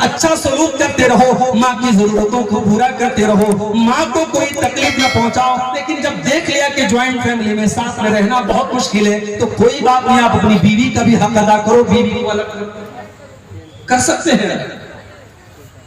अच्छा सलूक करते रहो, माँ की जरूरतों को पूरा करते रहो, माँ को कोई तकलीफ न पहुंचाओ। लेकिन जब देख लिया कि ज्वाइंट फैमिली में साथ में रहना बहुत मुश्किल है, तो कोई बात नहीं, आप अपनी बीवी का भी हक अदा करो, बीवी को अलग कर सकते हैं।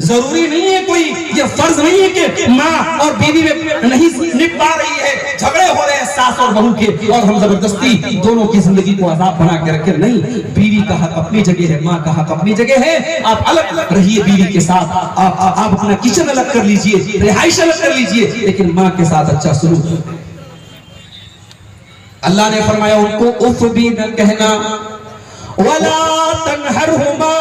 जरूरी नहीं है, कोई ये फर्ज नहीं है कि माँ और बीवी में नहीं निभ पा रही है, झगड़े हो रहे हैं सास और बहू के, और हम जबरदस्ती दोनों की जिंदगी को आजाद बना के रखे। नहीं, बीवी का हक अपनी जगह है, माँ का हक अपनी जगह है। आप अलग रहिए बीवी के साथ, आप अपना किचन अलग कर लीजिए, रिहाइश अलग कर लीजिए, लेकिन माँ के साथ अच्छा सलूक। अल्लाह ने फरमाया उनको उफ भी न कहना, वला तनहरहुमा,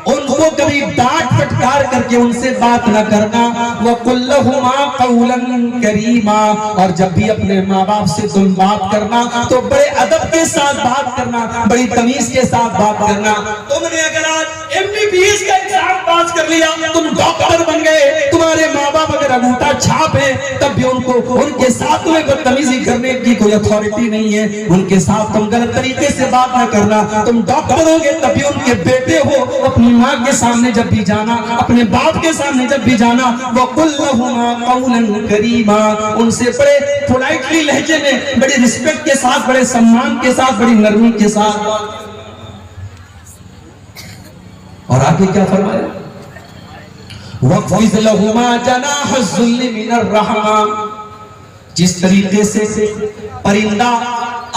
उनको कभी डांट फटकार करके उनसे बात न करना, वकुल्लहुमा कौलन करीमा, और जब भी अपने माँ बाप से तुम बात करना तो बड़े अदब के साथ बात करना, बड़ी तमीज के साथ बात करना। तुमने अगर आज MBBS का एग्जाम पास कर लिया, तुम डॉक्टर बन गए, तुम्हारे माँ बाप अगर अंगूठा छाप है, तब भी उनको उनके साथ तुम्हें बदतमीजी करने की कोई अथॉरिटी नहीं है। उनके साथ तुम गलत तरीके से बात न करना। तुम डॉक्टर होगे तब भी उनके बेटे हो, अपनी माँ के सामने जब भी जाना, अपने बाप के सामने जब भी जाना, वकुल्लहुमा कौलन करीमा, उनसे बड़े पोलाइटली लहजे में, बड़े रिस्पेक्ट के साथ, बड़े सम्मान के साथ, बड़ी नरमी के साथ। और आगे क्या फरमाया, वक़्फ़िज़ लहुमा जनाहज़्ज़ुल्लि मिनर रहमा, जिस तरीके से परिंदा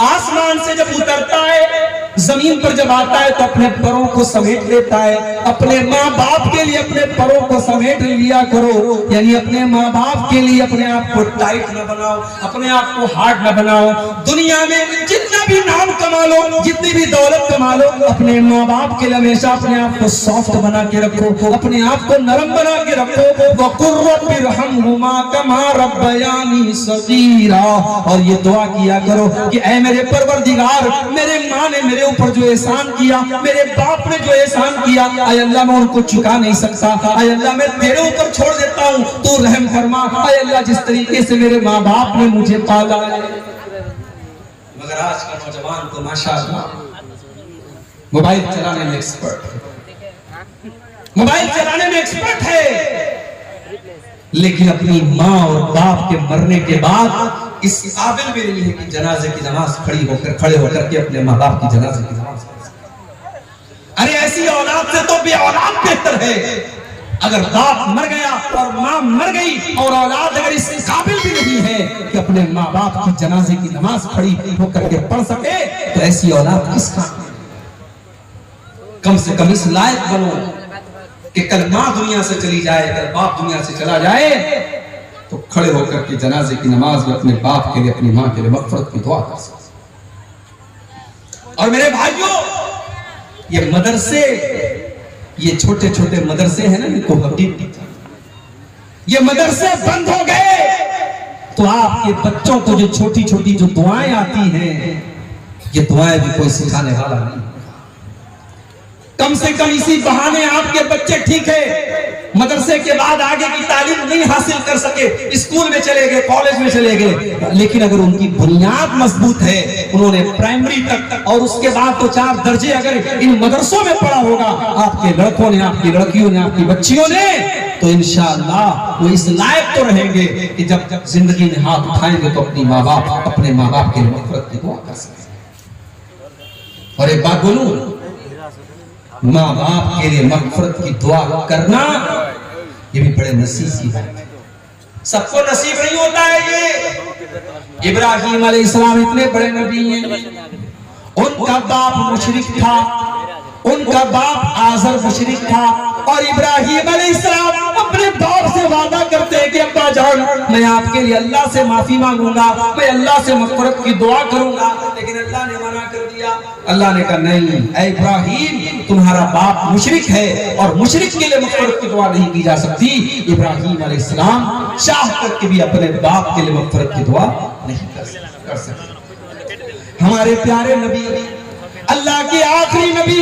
आसमान से जब उतरता है, जमीन पर जब आता है तो अपने परों को समेट लेता है। अपने माँ बाप के लिए अपने परों को समेट लिया करो, यानी अपने माँ बाप के लिए अपने आप को टाइट न बनाओ, अपने आप को हार्ड न बनाओ। दुनिया में जितना भी नाम कमा लो, जितनी भी दौलत कमा लो, अपने माँ बाप के लिए हमेशा अपने आप को सॉफ्ट बना के रखो, अपने आप को नरम बना के रखो। वक़ुर रब्बिरहमहुमा कमा रब्बयानी सगीरा, और ये दुआ किया करो कि ऐ मेरे परवरदिगार, मेरे माँ ने मेरे ऊपर जो एहसान किया, मेरे बाप ने जो एहसान किया, आय अल्लाह मैं उनको चुका नहीं सकता, आय अल्लाह मैं तेरे ऊपर छोड़ देता हूँ, तू रहम फरमा। आय अल्लाह जिस तरीके से मेरे माँ बाप ने मुझे पाला है। मगर आज का नौजवान तो माशाअल्लाह मोबाइल चलाने में एक्सपर्ट है, मोबाइल चलाने में एक्सपर्ट है, लेकिन अपनी माँ और बाप के मरने के बाद इस काबिल भी नहीं है कि जनाजे की नमाज खड़े होकर के अपने माँ बाप की जनाजे की नमाज पढ़ सके। अरे ऐसी औलाद से तो बे औलाद बेहतर है। अगर बाप मर गया और माँ मर गई और औलाद अगर इस काबिल भी नहीं है कि अपने माँ बाप की जनाजे की नमाज खड़ी होकर के पढ़ सके, तो ऐसी औलाद किस काम? कम से कम इस लायक बनो कि कल माँ दुनिया से चली जाए, कल बाप दुनिया से चला जाए, तो खड़े होकर के जनाजे की नमाज में अपने बाप के लिए, अपनी माँ के लिए मग़फ़िरत की दुआ कर सकते। और मेरे भाइयों, ये मदरसे, ये छोटे छोटे मदरसे हैं ना, इनको हकीकत, ये मदरसे बंद हो गए तो आपके बच्चों को जो छोटी छोटी जो दुआएं आती हैं, ये दुआएं भी कोई सिखाने वाला नहीं। कम से कम इसी बहाने आपके बच्चे ठीक है, मदरसे के बाद आगे की तालीम नहीं हासिल कर सके, स्कूल में चले गए, कॉलेज में चले गए, लेकिन अगर उनकी बुनियाद मजबूत है, उन्होंने प्राइमरी तक और उसके बाद तो 4 दर्जे अगर इन मदरसों में पढ़ा होगा आपके लड़कों ने, आपकी लड़कियों ने, आपकी बच्चियों ने, तो इंशाअल्लाह वो इस लायक तो रहेंगे कि जब जिंदगी में हाथ उठाएंगे तो अपनी माँ बाप, अपने माँ बाप के लिए मग़फ़िरत की दुआ कर सकें। और एक बात बोलूं, माँ बाप के लिए मग़फ़िरत की दुआ करना ये भी बड़े नसीब की बात है। सबको नसीब नहीं होता है ये। इब्राहीम अलैहिस्सलाम इतने बड़े नबी हैं, उनका बाप मुशरिक था, उनका बाप आज़र मुशरिक था, और इब्राहीम अलैहिस्सलाम अपने बाप से वादा करते हैं कि अब्बा जान, मैं आपके लिए अल्लाह से माफी मांगूंगा, मैं अल्लाह से मग़फ़िरत की दुआ करूंगा, लेकिन अल्लाह ने मना कर दिया। अल्लाह ने कहा नहीं, ऐ इब्राहीम, तुम्हारा बाप मुशरिक है और मुशरिक के लिए मग़फ़िरत की दुआ नहीं की जा सकती। इब्राहीम अलैहिस्सलाम चाह करके भी अपने बाप के लिए मग़फ़िरत की दुआ नहीं कर सकते। हमारे प्यारे नबी, अल्लाह के आखिरी नबी,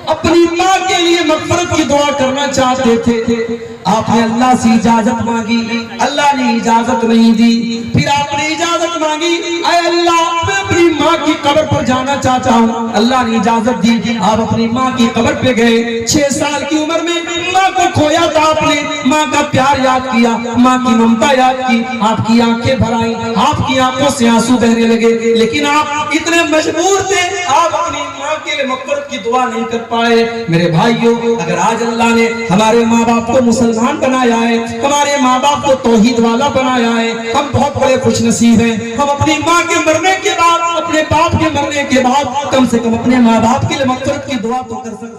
अपनी माँ के लिए मग़फ़िरत की दुआ करना चाहते थे। आपने अल्लाह से इजाजत मांगी, अल्लाह ने इजाजत नहीं दी। फिर आपने इजाजत मांगी, ऐ अल्लाह मैं अपनी माँ की कब्र पर जाना चाहता हूँ। अल्लाह ने इजाजत दी, आप अपनी माँ की कब्र पे गए। 6 साल की उम्र में माँ को खोया था आपने माँ का प्यार याद किया, माँ की ममता याद की, आपकी आंखें भर आई, आपकी आंखों से आंसू बहने लगे, लेकिन आप इतने मजबूर थे, आप अपनी माँ के लिए मग़फ़िरत की दुआ नहीं कर पाए। मेरे भाइयों, अगर आज अल्लाह ने हमारे माँ बाप को मुसलमान बनाया है, हमारे माँ बाप को तौहीद वाला बनाया है, हम बहुत बड़े खुशनसीब हैं। हम अपनी माँ के मरने के बाद, अपने बाप के मरने के बाद कम से कम अपने माँ बाप के लिए मग़फ़िरत की दुआ तो कर सकते हैं।